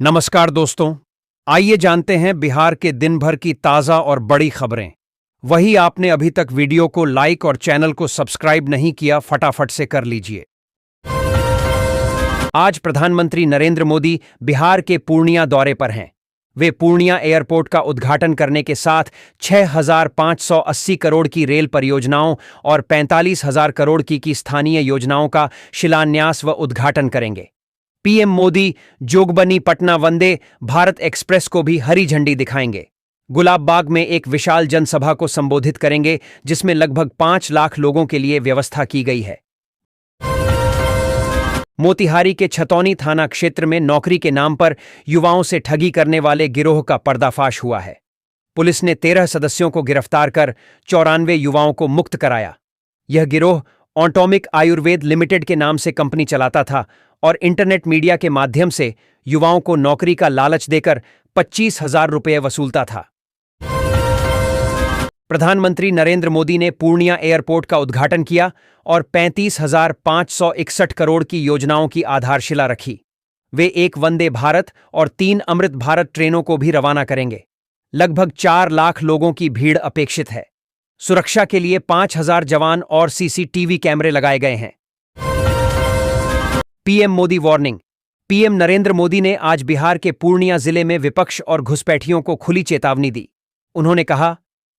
नमस्कार दोस्तों, आइए जानते हैं बिहार के दिन भर की ताज़ा और बड़ी खबरें। वही आपने अभी तक वीडियो को लाइक और चैनल को सब्सक्राइब नहीं किया, फटाफट से कर लीजिए। आज प्रधानमंत्री नरेंद्र मोदी बिहार के पूर्णिया दौरे पर हैं। वे पूर्णिया एयरपोर्ट का उद्घाटन करने के साथ 6,580 करोड़ की रेल परियोजनाओं और 45,000 करोड़ की स्थानीय योजनाओं का शिलान्यास व उद्घाटन करेंगे। पीएम मोदी जोगबनी पटना वंदे भारत एक्सप्रेस को भी हरी झंडी दिखाएंगे। गुलाब बाग में एक विशाल जनसभा को संबोधित करेंगे, जिसमें लगभग 5 लाख लोगों के लिए व्यवस्था की गई है। मोतिहारी के छतौनी थाना क्षेत्र में नौकरी के नाम पर युवाओं से ठगी करने वाले गिरोह का पर्दाफाश हुआ है। पुलिस ने 13 सदस्यों को गिरफ्तार कर 94 युवाओं को मुक्त कराया। यह गिरोह ऑटोमिक आयुर्वेद लिमिटेड के नाम से कंपनी चलाता था और इंटरनेट मीडिया के माध्यम से युवाओं को नौकरी का लालच देकर 25,000 रुपये वसूलता था। प्रधानमंत्री नरेंद्र मोदी ने पूर्णिया एयरपोर्ट का उद्घाटन किया और 35,561 करोड़ की योजनाओं की आधारशिला रखी। वे एक वंदे भारत और 3 अमृत भारत ट्रेनों को भी रवाना करेंगे। लगभग 4 लाख लोगों की भीड़ अपेक्षित है। सुरक्षा के लिए 5,000 जवान और सीसीटीवी कैमरे लगाए गए हैं। PM Modi warning. PM Narendra Modi ने आज बिहार के पूर्णिया जिले में विपक्ष और घुसपैठियों को खुली चेतावनी दी। उन्होंने कहा,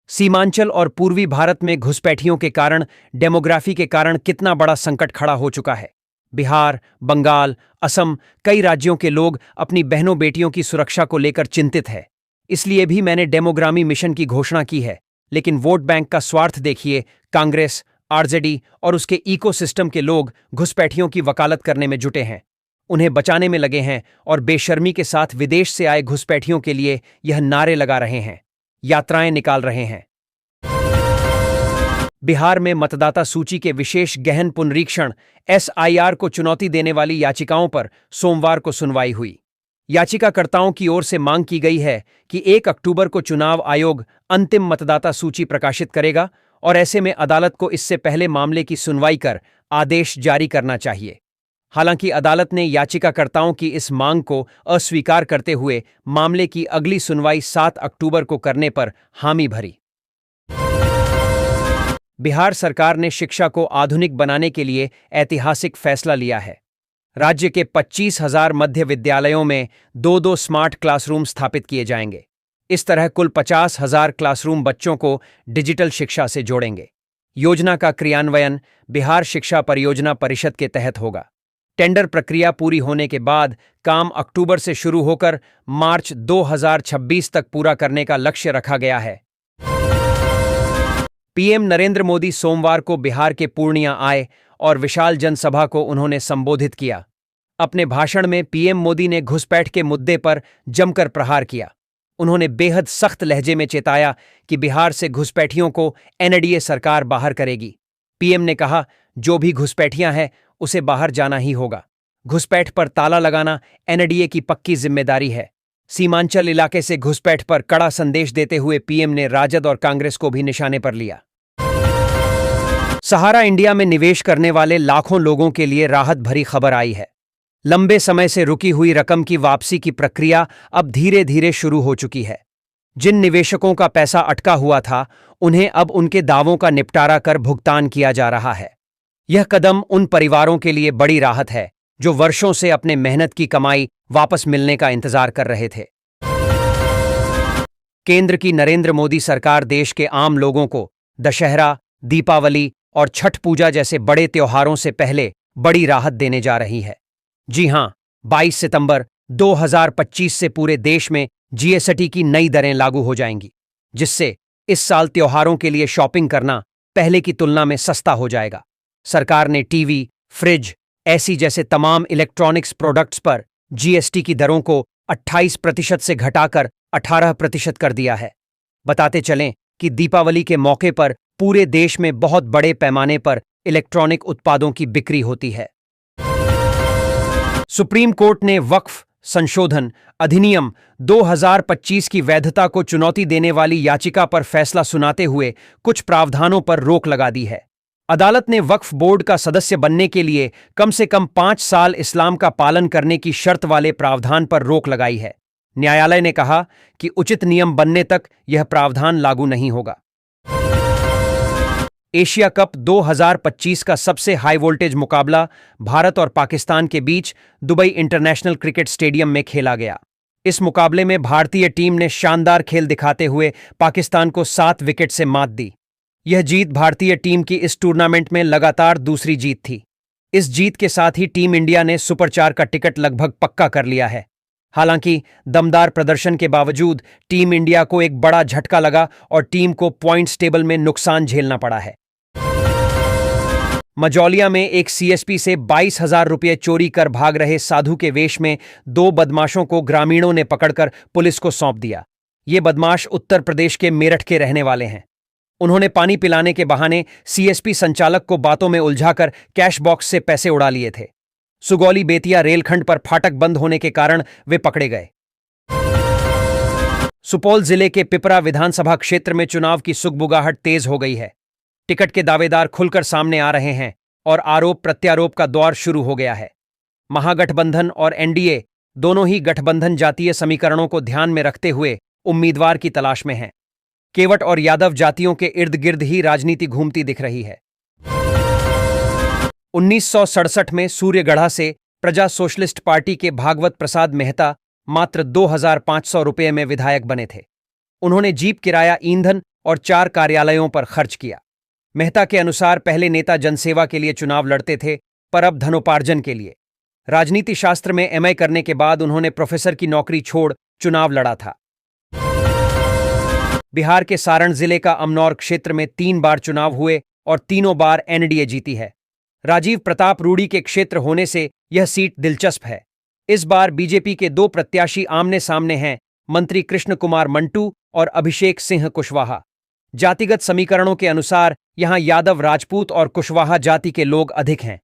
सीमांचल और पूर्वी भारत में घुसपैठियों के कारण डेमोग्राफी के कारण कितना बड़ा संकट खड़ा हो चुका है। बिहार, बंगाल, असम, कई राज्यों के लोग अपनी बहनों बेटियों की सुरक्षा को लेकर चिंतित है। इसलिए भी मैंने डेमोग्रामी मिशन की घोषणा की है। लेकिन वोट बैंक का स्वार्थ देखिए, कांग्रेस, आरजेडी और उसके इकोसिस्टम के लोग घुसपैठियों की वकालत करने में जुटे हैं, उन्हें बचाने में लगे हैं और बेशर्मी के साथ विदेश से आए घुसपैठियों के लिए यह नारे लगा रहे हैं, यात्राएं निकाल रहे हैं। बिहार में मतदाता सूची के विशेष गहन पुनरीक्षण एसआईआर को चुनौती देने वाली याचिकाओं पर सोमवार को सुनवाई हुई। याचिकाकर्ताओं की ओर से मांग की गई है कि 1 अक्टूबर को चुनाव आयोग अंतिम मतदाता सूची प्रकाशित करेगा और ऐसे में अदालत को इससे पहले मामले की सुनवाई कर आदेश जारी करना चाहिए। हालांकि अदालत ने याचिकाकर्ताओं की इस मांग को अस्वीकार करते हुए मामले की अगली सुनवाई 7 अक्टूबर को करने पर हामी भरी। बिहार सरकार ने शिक्षा को आधुनिक बनाने के लिए ऐतिहासिक फैसला लिया है। राज्य के 25,000 मध्य विद्यालयों में 2-2 स्मार्ट क्लासरूम स्थापित किए जाएंगे। इस तरह कुल 50,000 क्लासरूम बच्चों को डिजिटल शिक्षा से जोड़ेंगे। योजना का क्रियान्वयन बिहार शिक्षा परियोजना परिषद के तहत होगा। टेंडर प्रक्रिया पूरी होने के बाद काम अक्टूबर से शुरू होकर मार्च 2026 तक पूरा करने का लक्ष्य रखा गया है। पीएम नरेंद्र मोदी सोमवार को बिहार के पूर्णिया आए और विशाल जनसभा को उन्होंने संबोधित किया। अपने भाषण में पीएम मोदी ने घुसपैठ के मुद्दे पर जमकर प्रहार किया। उन्होंने बेहद सख्त लहजे में चेताया कि बिहार से घुसपैठियों को एनडीए सरकार बाहर करेगी। पीएम ने कहा, जो भी घुसपैठियां हैं उसे बाहर जाना ही होगा। घुसपैठ पर ताला लगाना एनडीए की पक्की जिम्मेदारी है। सीमांचल इलाके से घुसपैठ पर कड़ा संदेश देते हुए पीएम ने राजद और कांग्रेस को भी निशाने पर लिया। सहारा इंडिया में निवेश करने वाले लाखों लोगों के लिए राहत भरी खबर आई है। लंबे समय से रुकी हुई रकम की वापसी की प्रक्रिया अब धीरे धीरे शुरू हो चुकी है। जिन निवेशकों का पैसा अटका हुआ था, उन्हें अब उनके दावों का निपटारा कर भुगतान किया जा रहा है। यह कदम उन परिवारों के लिए बड़ी राहत है जो वर्षों से अपने मेहनत की कमाई वापस मिलने का इंतजार कर रहे थे। केंद्र की नरेंद्र मोदी सरकार देश के आम लोगों को दशहरा, दीपावली और छठ पूजा जैसे बड़े त्योहारों से पहले बड़ी राहत देने जा रही है। जी हां, 22 सितंबर 2025 से पूरे देश में जीएसटी की नई दरें लागू हो जाएंगी, जिससे इस साल त्योहारों के लिए शॉपिंग करना पहले की तुलना में सस्ता हो जाएगा। सरकार ने टीवी, फ्रिज, एसी जैसे तमाम इलेक्ट्रॉनिक्स प्रोडक्ट्स पर जीएसटी की दरों को 28% से घटाकर 18% कर दिया है। बताते चलें कि दीपावली के मौके पर पूरे देश में बहुत बड़े पैमाने पर इलेक्ट्रॉनिक उत्पादों की बिक्री होती है। सुप्रीम कोर्ट ने वक्फ संशोधन अधिनियम 2025 की वैधता को चुनौती देने वाली याचिका पर फैसला सुनाते हुए कुछ प्रावधानों पर रोक लगा दी है। अदालत ने वक्फ बोर्ड का सदस्य बनने के लिए कम से कम 5 साल इस्लाम का पालन करने की शर्त वाले प्रावधान पर रोक लगाई है। न्यायालय ने कहा कि उचित नियम बनने तक यह प्रावधान लागू नहीं होगा। एशिया कप 2025 का सबसे हाई वोल्टेज मुकाबला भारत और पाकिस्तान के बीच दुबई इंटरनेशनल क्रिकेट स्टेडियम में खेला गया। इस मुकाबले में भारतीय टीम ने शानदार खेल दिखाते हुए पाकिस्तान को 7 विकेट से मात दी। यह जीत भारतीय टीम की इस टूर्नामेंट में लगातार दूसरी जीत थी। इस जीत के साथ ही टीम इंडिया ने सुपर 4 का टिकट लगभग पक्का कर लिया है। हालांकि दमदार प्रदर्शन के बावजूद टीम इंडिया को एक बड़ा झटका लगा और टीम को पॉइंट्स टेबल में नुकसान झेलना पड़ा है। मजौलिया में एक सीएसपी से 22,000 रुपये चोरी कर भाग रहे साधु के वेश में 2 बदमाशों को ग्रामीणों ने पकड़कर पुलिस को सौंप दिया। ये बदमाश उत्तर प्रदेश के मेरठ के रहने वाले हैं। उन्होंने पानी पिलाने के बहाने सीएसपी संचालक को बातों में उलझाकर कैश बॉक्स से पैसे उड़ा लिए थे। सुगौली बेतिया रेलखंड पर फाटक बंद होने के कारण वे पकड़े गए। सुपौल जिले के पिपरा विधानसभा क्षेत्र में चुनाव की सुगबुगाहट तेज हो गई है। टिकट के दावेदार खुलकर सामने आ रहे हैं और आरोप प्रत्यारोप का दौर शुरू हो गया है। महागठबंधन और एनडीए दोनों ही गठबंधन जातीय समीकरणों को ध्यान में रखते हुए उम्मीदवार की तलाश में हैं। केवट और यादव जातियों के इर्द गिर्द ही राजनीति घूमती दिख रही है। 1967 में सूर्यगढ़ा से प्रजा सोशलिस्ट पार्टी के भागवत प्रसाद मेहता मात्र 2,500 रुपये में विधायक बने थे। उन्होंने जीप किराया, ईंधन और 4 कार्यालयों पर खर्च किया। मेहता के अनुसार पहले नेता जनसेवा के लिए चुनाव लड़ते थे, पर अब धनोपार्जन के लिए। राजनीति शास्त्र में एमए करने के बाद उन्होंने प्रोफेसर की नौकरी छोड़ चुनाव लड़ा था। बिहार के सारण जिले का अमनौर क्षेत्र में 3 बार चुनाव हुए और तीनों बार एनडीए जीती है। राजीव प्रताप रूडी के क्षेत्र होने से यह सीट दिलचस्प है। इस बार बीजेपी के 2 प्रत्याशी आमने सामने हैं, मंत्री कृष्ण कुमार मंटू और अभिषेक सिंह कुशवाहा। जातिगत समीकरणों के अनुसार यहां यादव, राजपूत और कुशवाहा जाति के लोग अधिक हैं।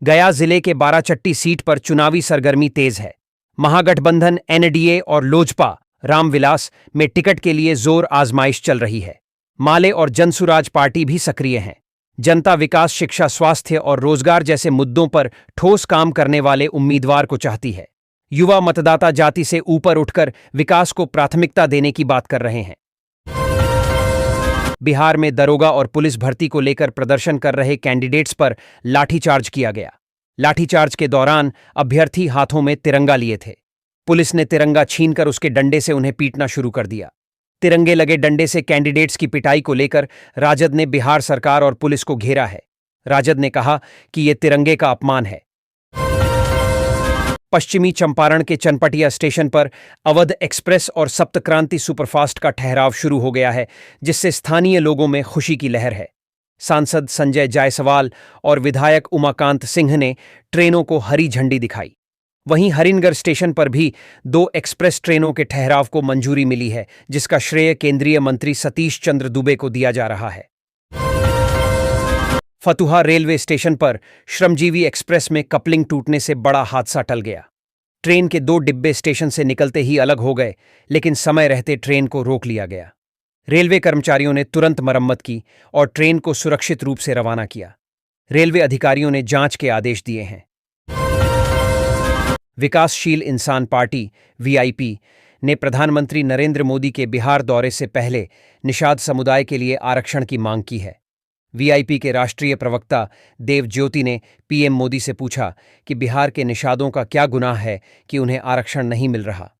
गया जिले के बाराचट्टी सीट पर चुनावी सरगर्मी तेज है। महागठबंधन एनडीए और लोजपा रामविलास में टिकट के लिए जोर आजमाइश चल रही है। माले और जनसुराज पार्टी भी सक्रिय हैं। जनता विकास, शिक्षा, स्वास्थ्य और रोजगार जैसे मुद्दों पर ठोस काम करने वाले उम्मीदवार को चाहती है। युवा मतदाता जाति से ऊपर उठकर विकास को प्राथमिकता देने की बात कर रहे हैं। बिहार में दरोगा और पुलिस भर्ती को लेकर प्रदर्शन कर रहे कैंडिडेट्स पर लाठीचार्ज किया गया। लाठीचार्ज के दौरान अभ्यर्थी हाथों में तिरंगा लिए थे। पुलिस ने तिरंगा छीनकर उसके डंडे से उन्हें पीटना शुरू कर दिया। तिरंगे लगे डंडे से कैंडिडेट्स की पिटाई को लेकर राजद ने बिहार सरकार और पुलिस को घेरा है। राजद ने कहा कि यह तिरंगे का अपमान है। पश्चिमी चंपारण के चनपटिया स्टेशन पर अवध एक्सप्रेस और सप्तक्रांति सुपरफास्ट का ठहराव शुरू हो गया है, जिससे स्थानीय लोगों में खुशी की लहर है। सांसद संजय जायसवाल और विधायक उमाकांत सिंह ने ट्रेनों को हरी झंडी दिखाई। वहीं हरिनगर स्टेशन पर भी 2 एक्सप्रेस ट्रेनों के ठहराव को मंजूरी मिली है, जिसका श्रेय केंद्रीय मंत्री सतीश चंद्र दुबे को दिया जा रहा है। फतुहा रेलवे स्टेशन पर श्रमजीवी एक्सप्रेस में कपलिंग टूटने से बड़ा हादसा टल गया। ट्रेन के 2 डिब्बे स्टेशन से निकलते ही अलग हो गए, लेकिन समय रहते ट्रेन को रोक लिया गया। रेलवे कर्मचारियों ने तुरंत मरम्मत की और ट्रेन को सुरक्षित रूप से रवाना किया। रेलवे अधिकारियों ने जांच के आदेश दिए हैं। विकासशील इंसान पार्टी वीआईपी ने प्रधानमंत्री नरेंद्र मोदी के बिहार दौरे से पहले निषाद समुदाय के लिए आरक्षण की मांग की है। वीआईपी के राष्ट्रीय प्रवक्ता देव ज्योति ने पीएम मोदी से पूछा कि बिहार के निषादों का क्या गुनाह है कि उन्हें आरक्षण नहीं मिल रहा।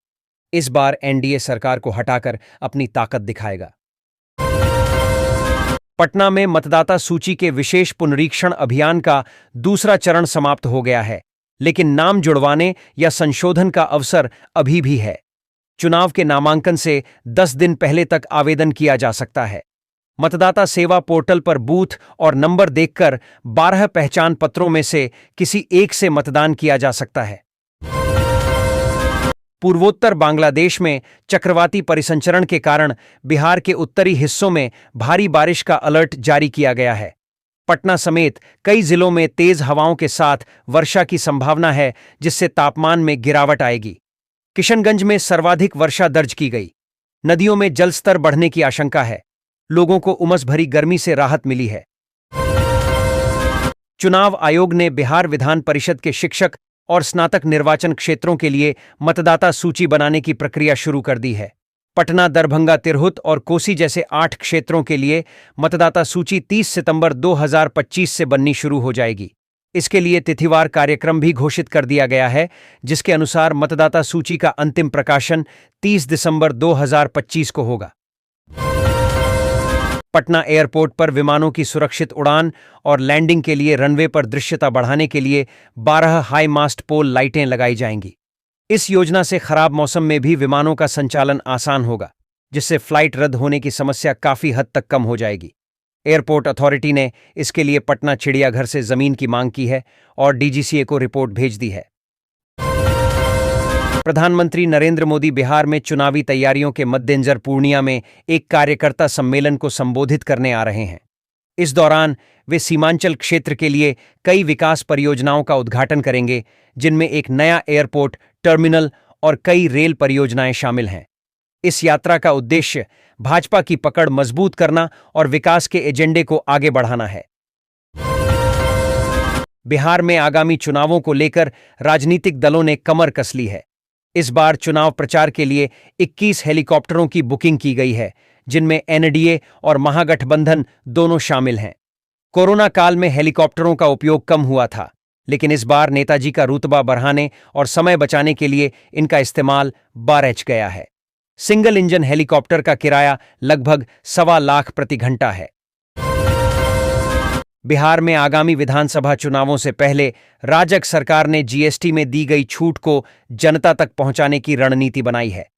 इस बार एनडीए सरकार को हटाकर अपनी ताकत दिखाएगा। पटना में मतदाता सूची के विशेष पुनरीक्षण अभियान का दूसरा चरण समाप्त हो गया है, लेकिन नाम जुड़वाने या संशोधन का अवसर अभी भी है। चुनाव के नामांकन से 10 दिन पहले तक आवेदन किया जा सकता है। मतदाता सेवा पोर्टल पर बूथ और नंबर देखकर 12 पहचान पत्रों में से किसी एक से मतदान किया जा सकता है। पूर्वोत्तर बांग्लादेश में चक्रवाती परिसंचरण के कारण बिहार के उत्तरी हिस्सों में भारी बारिश का अलर्ट जारी किया गया है। पटना समेत कई जिलों में तेज हवाओं के साथ वर्षा की संभावना है, जिससे तापमान में गिरावट आएगी। किशनगंज में सर्वाधिक वर्षा दर्ज की गई। नदियों में जलस्तर बढ़ने की आशंका है। लोगों को उमस भरी गर्मी से राहत मिली है। चुनाव आयोग ने बिहार विधान परिषद के शिक्षक और स्नातक निर्वाचन क्षेत्रों के लिए मतदाता सूची बनाने की प्रक्रिया शुरू कर दी है। पटना, दरभंगा, तिरहुत और कोसी जैसे 8 क्षेत्रों के लिए मतदाता सूची 30 सितंबर 2025 से बननी शुरू हो जाएगी। इसके लिए तिथिवार कार्यक्रम भी घोषित कर दिया गया है, जिसके अनुसार मतदाता सूची का अंतिम प्रकाशन 30 दिसंबर 2025 को होगा। पटना एयरपोर्ट पर विमानों की सुरक्षित उड़ान और लैंडिंग के लिए रनवे पर दृश्यता बढ़ाने के लिए 12 हाई मास्ट पोल लाइटें लगाई जाएंगी। इस योजना से खराब मौसम में भी विमानों का संचालन आसान होगा, जिससे फ्लाइट रद्द होने की समस्या काफी हद तक कम हो जाएगी। एयरपोर्ट अथॉरिटी ने इसके लिए पटना चिड़ियाघर से जमीन की मांग की है और डीजीसीए को रिपोर्ट भेज दी है। प्रधानमंत्री नरेंद्र मोदी बिहार में चुनावी तैयारियों के मद्देनजर पूर्णिया में एक कार्यकर्ता सम्मेलन को संबोधित करने आ रहे हैं। इस दौरान वे सीमांचल क्षेत्र के लिए कई विकास परियोजनाओं का उद्घाटन करेंगे, जिनमें एक नया एयरपोर्ट, टर्मिनल और कई रेल परियोजनाएं शामिल हैं। इस यात्रा का उद्देश्य भाजपा की पकड़ मजबूत करना और विकास के एजेंडे को आगे बढ़ाना है। बिहार में आगामी चुनावों को लेकर राजनीतिक दलों ने कमर कस ली है। इस बार चुनाव प्रचार के लिए 21 हेलीकॉप्टरों की बुकिंग की गई है, जिनमें एनडीए और महागठबंधन दोनों शामिल हैं। कोरोना काल में हेलीकॉप्टरों का उपयोग कम हुआ था, लेकिन इस बार नेताजी का रुतबा बढ़ाने और समय बचाने के लिए इनका इस्तेमाल बढ़ गया है। सिंगल इंजन हेलीकॉप्टर का किराया लगभग 1.25 लाख प्रति घंटा है। बिहार में आगामी विधानसभा चुनावों से पहले राजग सरकार ने जीएसटी में दी गई छूट को जनता तक पहुंचाने की रणनीति बनाई है।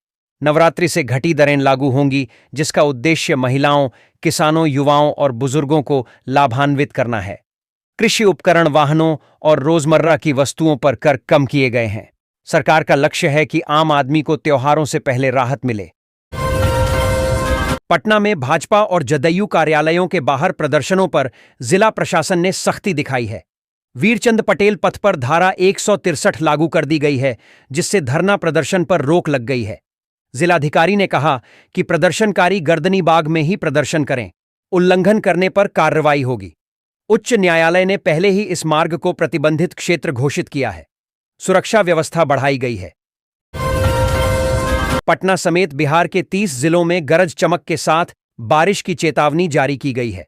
नवरात्रि से घटी दरें लागू होंगी, जिसका उद्देश्य महिलाओं, किसानों, युवाओं और बुजुर्गों को लाभान्वित करना है। कृषि उपकरण, वाहनों और रोजमर्रा की वस्तुओं पर कर कम किए गए हैं। सरकार का लक्ष्य है कि आम आदमी को त्योहारों से पहले राहत मिले। पटना में भाजपा और जदयू कार्यालयों के बाहर प्रदर्शनों पर जिला प्रशासन ने सख्ती दिखाई है। वीरचंद पटेल पथ पर धारा 163 लागू कर दी गई है, जिससे धरना प्रदर्शन पर रोक लग गई है। जिलाधिकारी ने कहा कि प्रदर्शनकारी गर्दनी बाग में ही प्रदर्शन करें, उल्लंघन करने पर कार्रवाई होगी। उच्च न्यायालय ने पहले ही इस मार्ग को प्रतिबंधित क्षेत्र घोषित किया है। सुरक्षा व्यवस्था बढ़ाई गई है। पटना समेत बिहार के 30 जिलों में गरज चमक के साथ बारिश की चेतावनी जारी की गई है।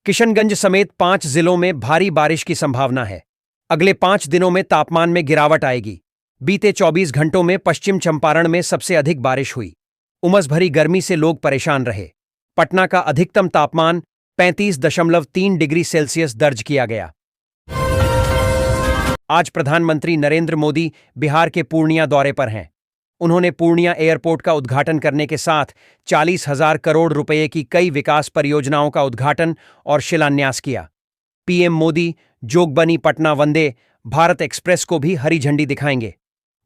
किशनगंज समेत 5 जिलों में भारी बारिश की संभावना है। अगले 5 दिनों में तापमान में गिरावट आएगी। बीते 24 घंटों में पश्चिम चंपारण में सबसे अधिक बारिश हुई। उमस भरी गर्मी से लोग परेशान रहे। पटना का अधिकतम तापमान 35.3 डिग्री सेल्सियस दर्ज किया गया। आज प्रधानमंत्री नरेंद्र मोदी बिहार के पूर्णिया दौरे पर हैं। उन्होंने पूर्णिया एयरपोर्ट का उद्घाटन करने के साथ 40,000 करोड़ रुपए की कई विकास परियोजनाओं का उद्घाटन और शिलान्यास किया। पीएम मोदी जोगबनी पटना वंदे भारत एक्सप्रेस को भी हरी झंडी दिखाएंगे।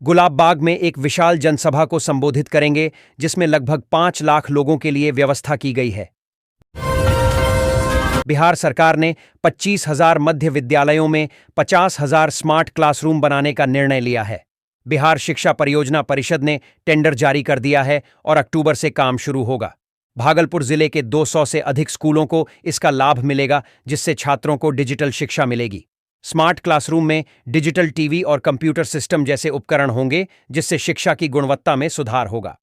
गुलाब बाग में एक विशाल जनसभा को संबोधित करेंगे, जिसमें लगभग 5 लाख लोगों के लिए व्यवस्था की गई है। बिहार सरकार ने 25,000 मध्य विद्यालयों में 50,000 स्मार्ट क्लासरूम बनाने का निर्णय लिया है। बिहार शिक्षा परियोजना परिषद ने टेंडर जारी कर दिया है और अक्टूबर से काम शुरू होगा। भागलपुर जिले के 200 से अधिक स्कूलों को इसका लाभ मिलेगा, जिससे छात्रों को डिजिटल शिक्षा मिलेगी। स्मार्ट क्लासरूम में डिजिटल टीवी और कंप्यूटर सिस्टम जैसे उपकरण होंगे, जिससे शिक्षा की गुणवत्ता में सुधार होगा।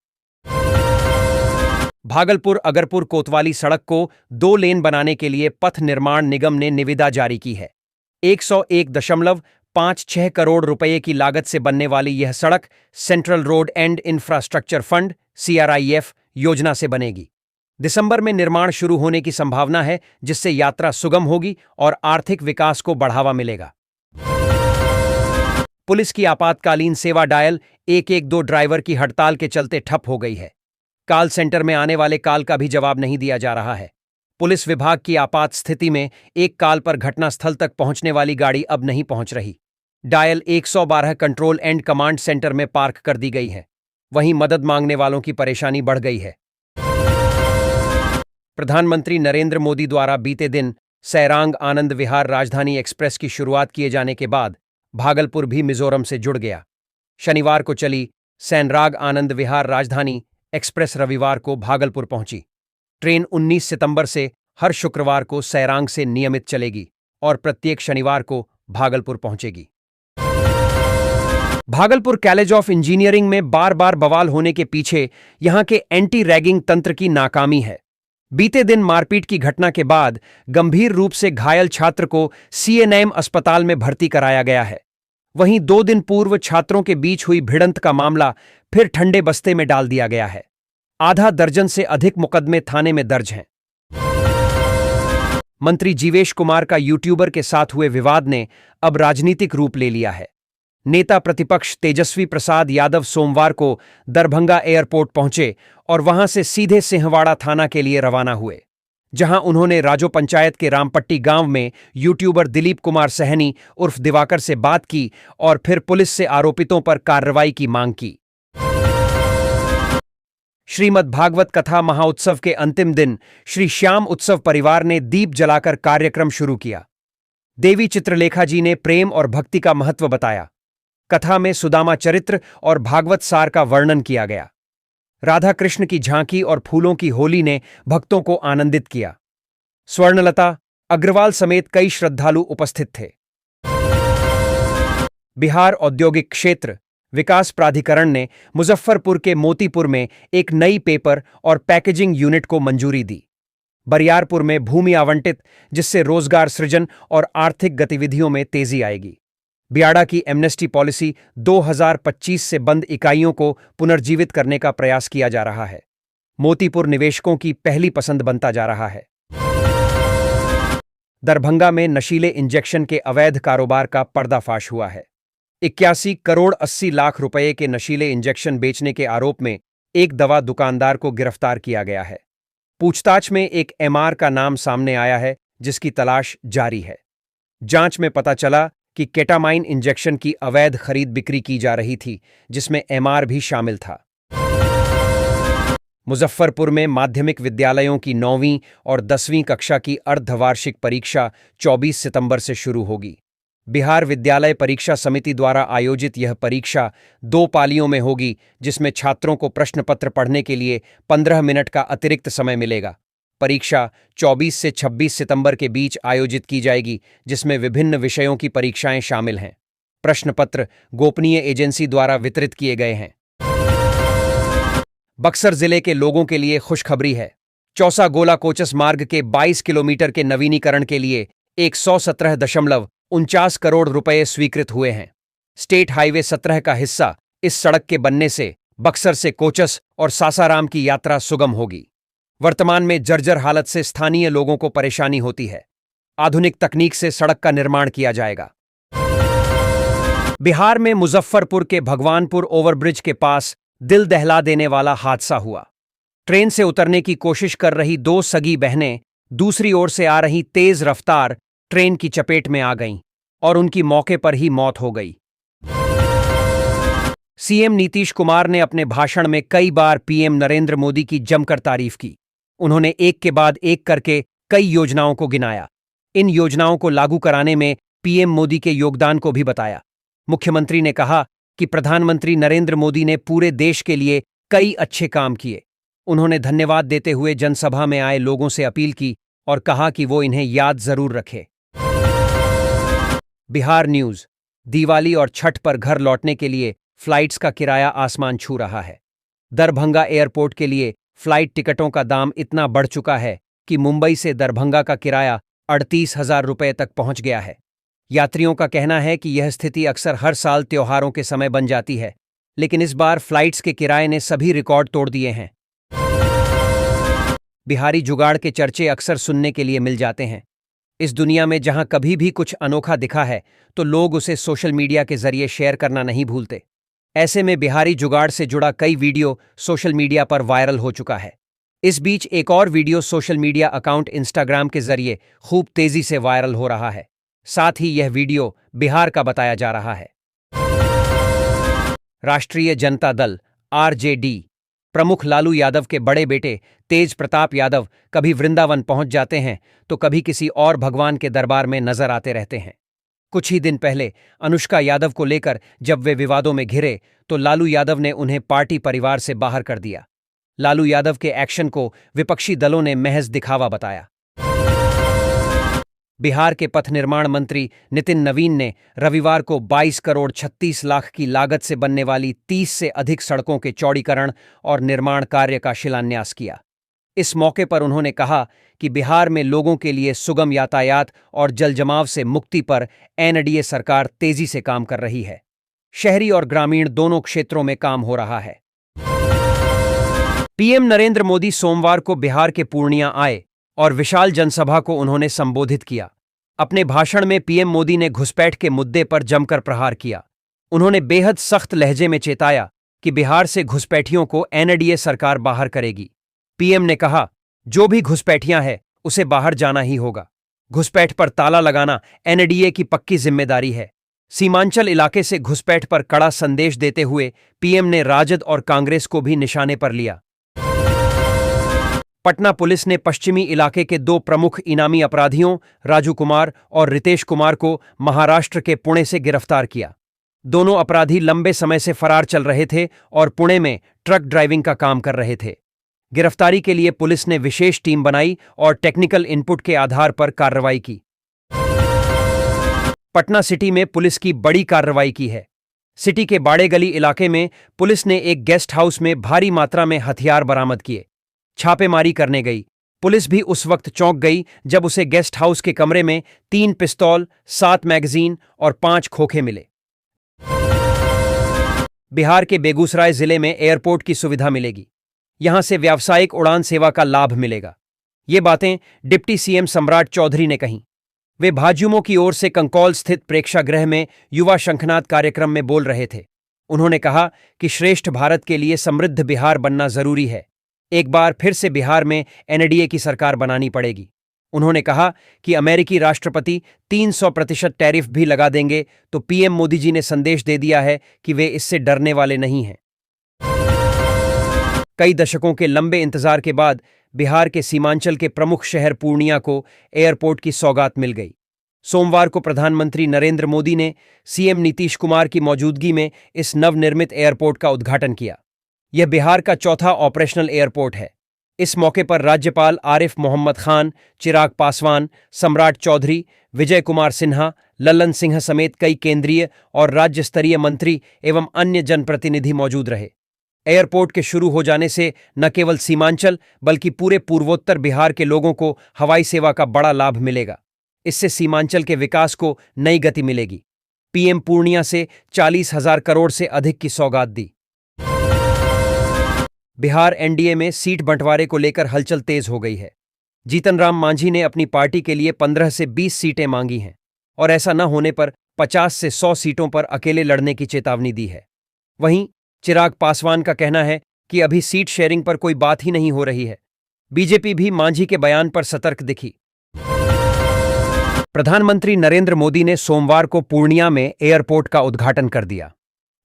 भागलपुर अगरपुर कोतवाली सड़क को 2 लेन बनाने के लिए पथ निर्माण निगम ने निविदा जारी की है। 101.56 करोड़ रुपए की लागत से बनने वाली यह सड़क central road and infrastructure fund (CRIF) योजना से बनेगी। दिसंबर में निर्माण शुरू होने की संभावना है, जिससे यात्रा सुगम होगी और आर्थिक विकास को बढ़ावा मिलेगा। पुलिस की आपातकालीन सेवा डायल 112 ड्राइवर की हड़ताल के चलते ठप हो गई है। कॉल सेंटर में आने वाले कॉल का भी जवाब नहीं दिया जा रहा है। पुलिस विभाग की आपात स्थिति में एक कॉल पर घटनास्थल तक पहुंचने वाली गाड़ी अब नहीं पहुंच रही। Dial 112 control and command centre में पार्क कर दी गई है। वहीं मदद मांगने वालों की परेशानी बढ़ गई है। प्रधानमंत्री नरेंद्र मोदी द्वारा बीते दिन सैरांग आनंद विहार राजधानी एक्सप्रेस की शुरुआत किए जाने के बाद भागलपुर भी मिजोरम से जुड़ गया। शनिवार को चली सैनराग आनंद विहार राजधानी एक्सप्रेस रविवार को भागलपुर पहुंची। ट्रेन 19 सितंबर से हर शुक्रवार को सैरांग से नियमित चलेगी और प्रत्येक शनिवार को भागलपुर पहुंचेगी। भागलपुर कॉलेज ऑफ इंजीनियरिंग में बार बार बवाल होने के पीछे यहां के एंटी रैगिंग तंत्र की नाकामी है। बीते दिन मारपीट की घटना के बाद गंभीर रूप से घायल छात्र को सीएनएम अस्पताल में भर्ती कराया गया है। वहीं 2 दिन पूर्व छात्रों के बीच हुई भिड़ंत का मामला फिर ठंडे बस्ते में डाल दिया गया है। आधा दर्जन से अधिक मुकदमे थाने में दर्ज हैं। मंत्री जीवेश कुमार का यूट्यूबर के साथ हुए विवाद ने अब राजनीतिक रूप ले लिया है। नेता प्रतिपक्ष तेजस्वी प्रसाद यादव सोमवार को दरभंगा एयरपोर्ट पहुंचे और वहां से सीधे सिंहवाड़ा थाना के लिए रवाना हुए, जहां उन्होंने राजो पंचायत के रामपट्टी गांव में यूट्यूबर दिलीप कुमार सहनी उर्फ दिवाकर से बात की और फिर पुलिस से आरोपितों पर कार्रवाई की मांग की। श्रीमद् भागवत कथा महाउत्सव के अंतिम दिन श्री श्याम उत्सव परिवार ने दीप जलाकर कार्यक्रम शुरू किया। देवी चित्रलेखा जी ने प्रेम और भक्ति का महत्व बताया। कथा में सुदामा चरित्र और भागवत सार का वर्णन किया गया। राधा कृष्ण की झांकी और फूलों की होली ने भक्तों को आनंदित किया। स्वर्णलता अग्रवाल समेत कई श्रद्धालु उपस्थित थे। बिहार औद्योगिक क्षेत्र विकास प्राधिकरण ने मुजफ्फरपुर के मोतीपुर में एक नई पेपर और पैकेजिंग यूनिट को मंजूरी दी। बरियारपुर में भूमि आवंटित, जिससे रोजगार सृजन और आर्थिक गतिविधियों में तेजी आएगी। बियाड़ा की एमनेस्टी पॉलिसी 2025 से बंद इकाइयों को पुनर्जीवित करने का प्रयास किया जा रहा है। मोतीपुर निवेशकों की पहली पसंद बनता जा रहा है। दरभंगा में नशीले इंजेक्शन के अवैध कारोबार का पर्दाफाश हुआ है। 81 करोड़ 80 लाख रुपए के नशीले इंजेक्शन बेचने के आरोप में एक दवा दुकानदार को गिरफ्तार किया गया है। पूछताछ में एक एमआर का नाम सामने आया है, जिसकी तलाश जारी है। जांच में पता चला कि केटामाइन इंजेक्शन की अवैध खरीद बिक्री की जा रही थी, जिसमें एमआर भी शामिल था। मुजफ्फरपुर में माध्यमिक विद्यालयों की 9वीं और 10वीं कक्षा की अर्धवार्षिक परीक्षा 24 सितंबर से शुरू होगी। बिहार विद्यालय परीक्षा समिति द्वारा आयोजित यह परीक्षा 2 पालियों में होगी, जिसमें छात्रों को प्रश्न पत्र पढ़ने के लिए 15 मिनट का अतिरिक्त समय मिलेगा। परीक्षा 24 से 26 सितंबर के बीच आयोजित की जाएगी, जिसमें विभिन्न विषयों की परीक्षाएं शामिल हैं। प्रश्न पत्र गोपनीय एजेंसी द्वारा वितरित किए गए हैं। बक्सर जिले के लोगों के लिए खुशखबरी है। चौसा गोला कोचस मार्ग के 22 किलोमीटर के नवीनीकरण के लिए 117.49 करोड़ रुपए स्वीकृत हुए हैं। स्टेट हाईवे 17 का हिस्सा इस सड़क के बनने से बक्सर से कोचस और सासाराम की यात्रा सुगम होगी। वर्तमान में जर्जर हालत से स्थानीय लोगों को परेशानी होती है। आधुनिक तकनीक से सड़क का निर्माण किया जाएगा। बिहार में मुजफ्फरपुर के भगवानपुर ओवरब्रिज के पास दिल दहला देने वाला हादसा हुआ। ट्रेन से उतरने की कोशिश कर रही 2 सगी बहनें दूसरी ओर से आ रही तेज रफ्तार ट्रेन की चपेट में आ गईं और उनकी मौके पर ही मौत हो गई। सीएम नीतीश कुमार ने अपने भाषण में कई बार पीएम नरेंद्र मोदी की जमकर तारीफ की। उन्होंने एक के बाद एक करके कई योजनाओं को गिनाया। इन योजनाओं को लागू कराने में पीएम मोदी के योगदान को भी बताया। मुख्यमंत्री ने कहा कि प्रधानमंत्री नरेंद्र मोदी ने पूरे देश के लिए कई अच्छे काम किए। उन्होंने धन्यवाद देते हुए जनसभा में आए लोगों से अपील की और कहा कि वो इन्हें याद जरूर रखे। बिहार न्यूज। दिवाली और छठ पर घर लौटने के लिए फ्लाइट्स का किराया आसमान छू रहा है। दरभंगा एयरपोर्ट के लिए फ्लाइट टिकटों का दाम इतना बढ़ चुका है कि मुंबई से दरभंगा का किराया 38,000 रुपए तक पहुंच गया है। यात्रियों का कहना है कि यह स्थिति अक्सर हर साल त्योहारों के समय बन जाती है, लेकिन इस बार फ्लाइट्स के किराए ने सभी रिकॉर्ड तोड़ दिए हैं। बिहारी जुगाड़ के चर्चे अक्सर सुनने के लिए मिल जाते हैं। इस दुनिया में जहां कभी भी कुछ अनोखा दिखा है तो लोग उसे सोशल मीडिया के जरिए शेयर करना नहीं भूलते। ऐसे में बिहारी जुगाड़ से जुड़ा कई वीडियो सोशल मीडिया पर वायरल हो चुका है। इस बीच एक और video social media account Instagram के जरिए खूब तेजी से वायरल हो रहा है। साथ ही यह वीडियो बिहार का बताया जा रहा है। राष्ट्रीय जनता दल आरजेडी प्रमुख लालू यादव के बड़े बेटे तेज प्रताप यादव कभी वृंदावन पहुंच जाते हैं तो कभी किसी और भगवान के दरबार में नजर आते रहते हैं। कुछ ही दिन पहले अनुष्का यादव को लेकर जब वे विवादों में घिरे तो लालू यादव ने उन्हें पार्टी परिवार से बाहर कर दिया। लालू यादव के एक्शन को विपक्षी दलों ने महज दिखावा बताया। बिहार के पथ निर्माण मंत्री नितिन नवीन ने रविवार को 22 करोड़ 36 लाख की लागत से बनने वाली 30 से अधिक सड़कों के चौड़ीकरण और निर्माण कार्य का शिलान्यास किया। इस मौके पर उन्होंने कहा कि बिहार में लोगों के लिए सुगम यातायात और जलजमाव से मुक्ति पर एनडीए सरकार तेजी से काम कर रही है। शहरी और ग्रामीण दोनों क्षेत्रों में काम हो रहा है। पीएम नरेंद्र मोदी सोमवार को बिहार के पूर्णिया आए और विशाल जनसभा को उन्होंने संबोधित किया। अपने भाषण में पीएम मोदी ने घुसपैठ के मुद्दे पर जमकर प्रहार किया। उन्होंने बेहद सख्त लहजे में चेताया कि बिहार से घुसपैठियों को एनडीए सरकार बाहर करेगी। पीएम ने कहा, जो भी घुसपैठियां हैं उसे बाहर जाना ही होगा। घुसपैठ पर ताला लगाना एनडीए की पक्की जिम्मेदारी है। सीमांचल इलाके से घुसपैठ पर कड़ा संदेश देते हुए पीएम ने राजद और कांग्रेस को भी निशाने पर लिया। पटना पुलिस ने पश्चिमी इलाके के 2 प्रमुख इनामी अपराधियों राजू कुमार और रितेश कुमार को महाराष्ट्र के पुणे से गिरफ्तार किया। दोनों अपराधी लंबे समय से फरार चल रहे थे और पुणे में ट्रक ड्राइविंग का काम कर रहे थे। गिरफ्तारी के लिए पुलिस ने विशेष टीम बनाई और टेक्निकल इनपुट के आधार पर कार्रवाई की। पटना सिटी में पुलिस की बड़ी कार्रवाई की है। सिटी के बाड़े गली इलाके में पुलिस ने एक गेस्ट हाउस में भारी मात्रा में हथियार बरामद किए। छापेमारी करने गई पुलिस भी उस वक्त चौंक गई जब उसे गेस्ट हाउस के कमरे में 3 पिस्तौल, 7 मैगजीन और 5 खोखे मिले। बिहार के बेगूसराय जिले में एयरपोर्ट की सुविधा मिलेगी। यहां से व्यावसायिक उड़ान सेवा का लाभ मिलेगा। ये बातें डिप्टी सीएम सम्राट चौधरी ने कहीं। वे भाजयुमो की ओर से कंकौल स्थित प्रेक्षागृह में युवा शंखनाद कार्यक्रम में बोल रहे थे। उन्होंने कहा कि श्रेष्ठ भारत के लिए समृद्ध बिहार बनना जरूरी है। एक बार फिर से बिहार में एनडीए की सरकार बनानी पड़ेगी। उन्होंने कहा कि अमेरिकी राष्ट्रपति 300% टैरिफ भी लगा देंगे तो पीएम मोदी जी ने संदेश दे दिया है कि वे इससे डरने वाले नहीं हैं। कई दशकों के लंबे इंतजार के बाद बिहार के सीमांचल के प्रमुख शहर पूर्णिया को एयरपोर्ट की सौगात मिल गई। सोमवार को प्रधानमंत्री नरेंद्र मोदी ने सीएम नीतीश कुमार की मौजूदगी में इस नवनिर्मित एयरपोर्ट का उद्घाटन किया। यह बिहार का चौथा ऑपरेशनल एयरपोर्ट है। इस मौके पर राज्यपाल आरिफ मोहम्मद खान, चिराग पासवान, सम्राट चौधरी, विजय कुमार सिन्हा, लल्लन सिंह समेत कई केंद्रीय और राज्य स्तरीय मंत्री एवं अन्य जनप्रतिनिधि मौजूद रहे। एयरपोर्ट के शुरू हो जाने से न केवल सीमांचल बल्कि पूरे पूर्वोत्तर बिहार के लोगों को हवाई सेवा का बड़ा लाभ मिलेगा। इससे सीमांचल के विकास को नई गति मिलेगी। पीएम पूर्णिया से 40,000 करोड़ से अधिक की सौगात दी। बिहार एनडीए में सीट बंटवारे को लेकर हलचल तेज हो गई है। जीतन राम मांझी ने अपनी पार्टी के लिए 15 से 20 सीटें मांगी हैं और ऐसा न होने पर 50 से 100 सीटों पर अकेले लड़ने की चेतावनी दी है। वहीं चिराग पासवान का कहना है कि अभी सीट शेयरिंग पर कोई बात ही नहीं हो रही है। बीजेपी भी मांझी के बयान पर सतर्क दिखी। प्रधानमंत्री नरेंद्र मोदी ने सोमवार को पूर्णिया में एयरपोर्ट का उद्घाटन कर दिया।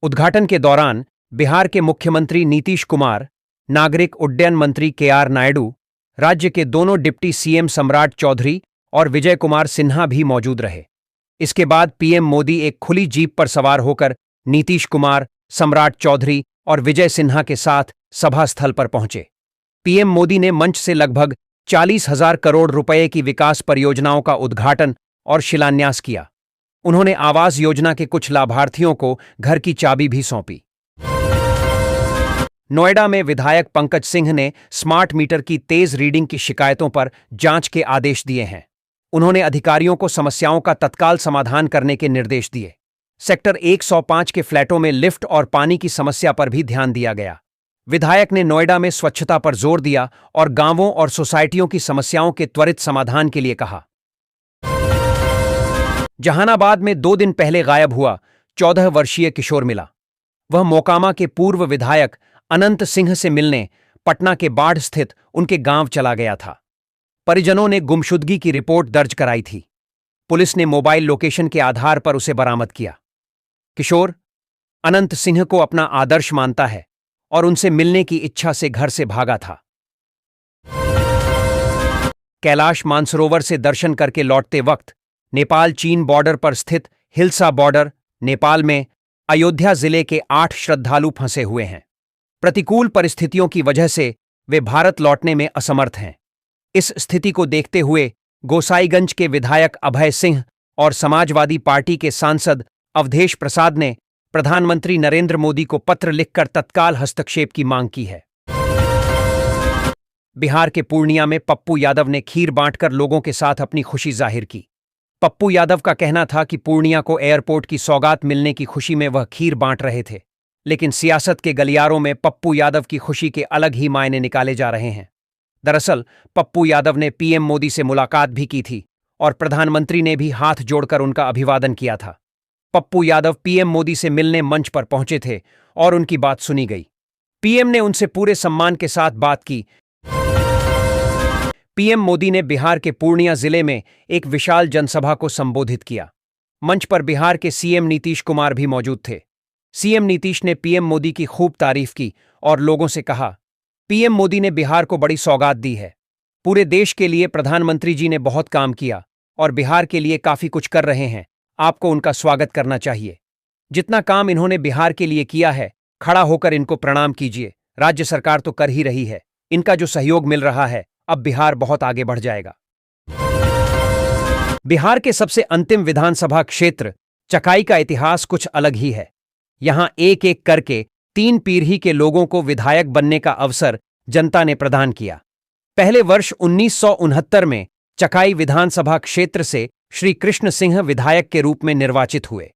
उद्घाटन के दौरान बिहार के मुख्यमंत्री नीतीश कुमार, नागरिक उड्डयन मंत्री केआर नायडू, राज्य के दोनों डिप्टी सीएम सम्राट चौधरी और विजय कुमार सिन्हा भी मौजूद रहे। इसके बाद पीएम मोदी एक खुली जीप पर सवार होकर नीतीश कुमार, सम्राट चौधरी और विजय सिन्हा के साथ सभा स्थल पर पहुंचे। पीएम मोदी ने मंच से लगभग 40,000 करोड़ रुपए की विकास परियोजनाओं का उद्घाटन और शिलान्यास किया। उन्होंने आवास योजना के कुछ लाभार्थियों को घर की चाबी भी सौंपी। नोएडा में विधायक पंकज सिंह ने स्मार्ट मीटर की तेज रीडिंग की शिकायतों पर जांच के आदेश दिए हैं। उन्होंने अधिकारियों को समस्याओं का तत्काल समाधान करने के निर्देश दिए। सेक्टर 105 के फ्लैटों में लिफ्ट और पानी की समस्या पर भी ध्यान दिया गया। विधायक ने नोएडा में स्वच्छता पर जोर दिया और गांवों और सोसाइटियों की समस्याओं के त्वरित समाधान के लिए कहा। जहानाबाद में 2 दिन पहले गायब हुआ 14 वर्षीय किशोर मिला। वह मोकामा के पूर्व विधायक अनंत सिंह से मिलने पटना के बाढ़ स्थित उनके गांव चला गया था। परिजनों ने गुमशुदगी की रिपोर्ट दर्ज कराई थी। पुलिस ने मोबाइल लोकेशन के आधार पर उसे बरामद किया। किशोर अनंत सिंह को अपना आदर्श मानता है और उनसे मिलने की इच्छा से घर से भागा था। कैलाश मानसरोवर से दर्शन करके लौटते वक्त नेपाल चीन बॉर्डर पर स्थित हिल्सा बॉर्डर, नेपाल में अयोध्या जिले के 8 श्रद्धालु फंसे हुए हैं। प्रतिकूल परिस्थितियों की वजह से वे भारत लौटने में असमर्थ हैं। इस स्थिति को देखते हुए गोसाईगंज के विधायक अभय सिंह और समाजवादी पार्टी के सांसद अवधेश प्रसाद ने प्रधानमंत्री नरेंद्र मोदी को पत्र लिखकर तत्काल हस्तक्षेप की मांग की है। बिहार के पूर्णिया में पप्पू यादव ने खीर बांटकर लोगों के साथ अपनी खुशी जाहिर की। पप्पू यादव का कहना था कि पूर्णिया को एयरपोर्ट की सौगात मिलने की खुशी में वह खीर बांट रहे थे, लेकिन सियासत के गलियारों में पप्पू यादव की खुशी के अलग ही मायने निकाले जा रहे हैं। दरअसल पप्पू यादव ने पीएम मोदी से मुलाकात भी की थी और प्रधानमंत्री ने भी हाथ जोड़कर उनका अभिवादन किया था। पप्पू यादव पीएम मोदी से मिलने मंच पर पहुंचे थे और उनकी बात सुनी गई। पीएम ने उनसे पूरे सम्मान के साथ बात की। पीएम मोदी ने बिहार के पूर्णिया जिले में एक विशाल जनसभा को संबोधित किया। मंच पर बिहार के सीएम नीतीश कुमार भी मौजूद थे। सीएम नीतीश ने पीएम मोदी की खूब तारीफ की और लोगों से कहा, पीएम मोदी ने बिहार को बड़ी सौगात दी है। पूरे देश के लिए प्रधानमंत्री जी ने बहुत काम किया और बिहार के लिए काफी कुछ कर रहे हैं। आपको उनका स्वागत करना चाहिए। जितना काम इन्होंने बिहार के लिए किया है, खड़ा होकर इनको प्रणाम कीजिए। राज्य सरकार तो कर ही रही है, इनका जो सहयोग मिल रहा है, अब बिहार बहुत आगे बढ़ जाएगा। बिहार के सबसे अंतिम विधानसभा क्षेत्र चकाई का इतिहास कुछ अलग ही है। यहां एक एक करके 3 पीढ़ी के लोगों को विधायक बनने का अवसर जनता ने प्रदान किया। पहले वर्ष 1969 में चकाई विधानसभा क्षेत्र से श्री कृष्ण सिंह विधायक के रूप में निर्वाचित हुए।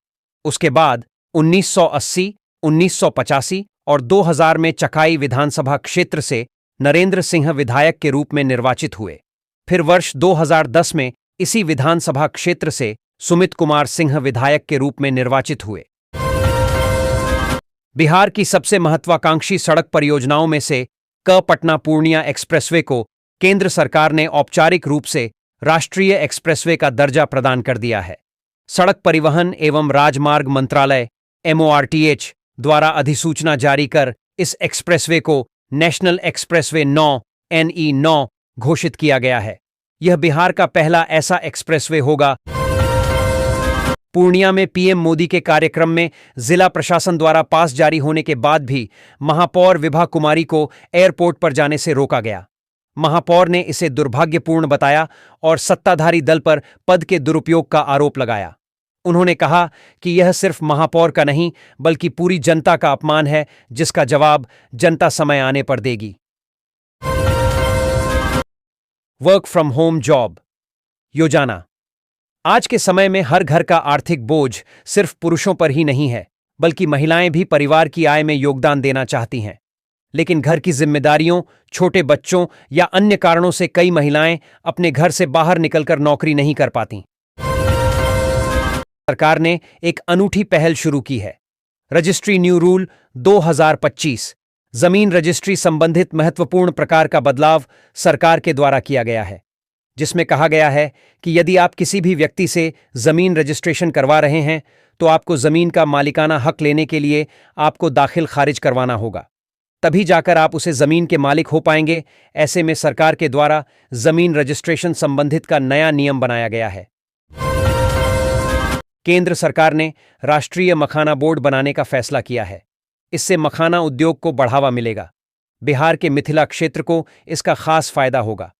उसके बाद 1980, 1985 और 2000 में चकाई विधानसभा क्षेत्र से नरेंद्र सिंह विधायक के रूप में निर्वाचित हुए। फिर वर्ष 2010 में इसी विधानसभा क्षेत्र से सुमित कुमार सिंह विधायक के रूप में निर्वाचित हुए। बिहार की सबसे महत्वाकांक्षी सड़क परियोजनाओं में से क पटना पूर्णिया एक्सप्रेसवे को केंद्र सरकार ने औपचारिक रूप से राष्ट्रीय एक्सप्रेसवे का दर्जा प्रदान कर दिया है। सड़क परिवहन एवं राजमार्ग मंत्रालय MORTH द्वारा अधिसूचना जारी कर इस एक्सप्रेसवे को नेशनल एक्सप्रेसवे 9 NE9 घोषित किया गया है। यह बिहार का पहला ऐसा एक्सप्रेसवे होगा। पूर्णिया में पीएम मोदी के कार्यक्रम में जिला प्रशासन द्वारा पास जारी होने के बाद भी महापौर विभा कुमारी को एयरपोर्ट पर जाने से रोका गया। महापौर ने इसे दुर्भाग्यपूर्ण बताया और सत्ताधारी दल पर पद के दुरुपयोग का आरोप लगाया। उन्होंने कहा कि यह सिर्फ महापौर का नहीं बल्कि पूरी जनता का अपमान है, जिसका जवाब जनता समय आने पर देगी। वर्क फ्रॉम होम जॉब योजना। आज के समय में हर घर का आर्थिक बोझ सिर्फ पुरुषों पर ही नहीं है, बल्कि महिलाएं भी परिवार की आय में योगदान देना चाहती हैं। लेकिन घर की जिम्मेदारियों, छोटे बच्चों या अन्य कारणों से कई महिलाएं अपने घर से बाहर निकलकर नौकरी नहीं कर पाती। सरकार ने एक अनूठी पहल शुरू की है। रजिस्ट्री न्यू रूल 2025 जमीन रजिस्ट्री संबंधित महत्वपूर्ण प्रकार का बदलाव सरकार के द्वारा किया गया है, जिसमें कहा गया है कि यदि आप किसी भी व्यक्ति से जमीन रजिस्ट्रेशन करवा रहे हैं तो आपको जमीन का मालिकाना हक लेने के लिए आपको दाखिल खारिज करवाना होगा, तभी जाकर आप उसे जमीन के मालिक हो पाएंगे। ऐसे में सरकार के द्वारा जमीन रजिस्ट्रेशन संबंधित का नया नियम बनाया गया है। केंद्र सरकार ने राष्ट्रीय मखाना बोर्ड बनाने का फैसला किया है। इससे मखाना उद्योग को बढ़ावा मिलेगा। बिहार के मिथिला क्षेत्र को इसका खास फायदा होगा।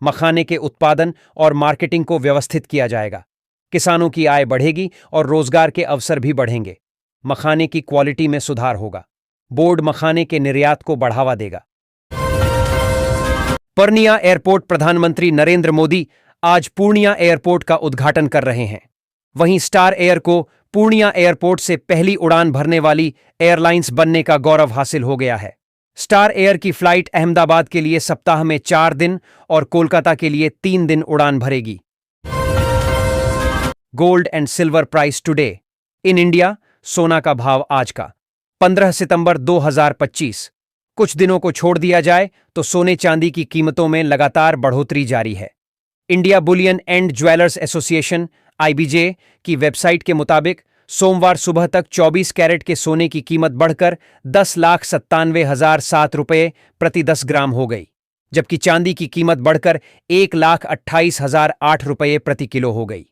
मखाने के उत्पादन और मार्केटिंग को व्यवस्थित किया जाएगा। किसानों की आय बढ़ेगी और रोजगार के अवसर भी बढ़ेंगे। मखाने की क्वालिटी में सुधार होगा। बोर्ड मखाने के निर्यात को बढ़ावा देगा। पूर्णिया एयरपोर्ट। प्रधानमंत्री नरेंद्र मोदी आज पूर्णिया एयरपोर्ट का उद्घाटन कर रहे हैं। वहीं स्टार एयर को पूर्णिया एयरपोर्ट से पहली उड़ान भरने वाली एयरलाइंस बनने का गौरव हासिल हो गया है। स्टार एयर की फ्लाइट अहमदाबाद के लिए सप्ताह में 4 दिन और कोलकाता के लिए 3 दिन उड़ान भरेगी। Gold and silver price today in India. सोना का भाव आज का 15 सितंबर 2025। कुछ दिनों को छोड़ दिया जाए तो सोने चांदी की कीमतों में लगातार बढ़ोतरी जारी है। India Boolean and jewellers association IBJ की वेबसाइट के मुताबिक सोमवार सुबह तक 24 कैरेट के सोने की कीमत बढ़कर 10,97,007 रुपये प्रति 10 ग्राम हो गई, जबकि चांदी की कीमत बढ़कर 1,28,008 रुपये प्रति किलो हो गई।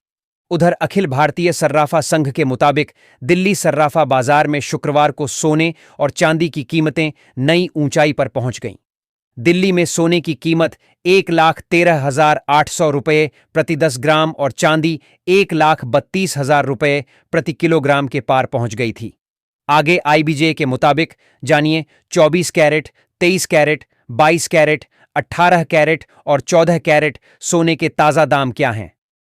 उधर अखिल भारतीय सर्राफा संघ के मुताबिक दिल्ली सर्राफा बाजार में शुक्रवार को सोने और चांदी की कीमतें नई ऊंचाई पर पहुंच गईं। दिल्ली में सोने की कीमत 1,13,800 रुपये प्रति 10 ग्राम और चांदी 1,32,000 रुपये प्रति किलोग्राम के पार पहुंच गई थी। आगे आईबीजे के मुताबिक जानिए 24 कैरेट, 23 कैरेट, 22 कैरेट, 18 कैरेट और 14 कैरेट सोने के ताजा दाम क्या हैं।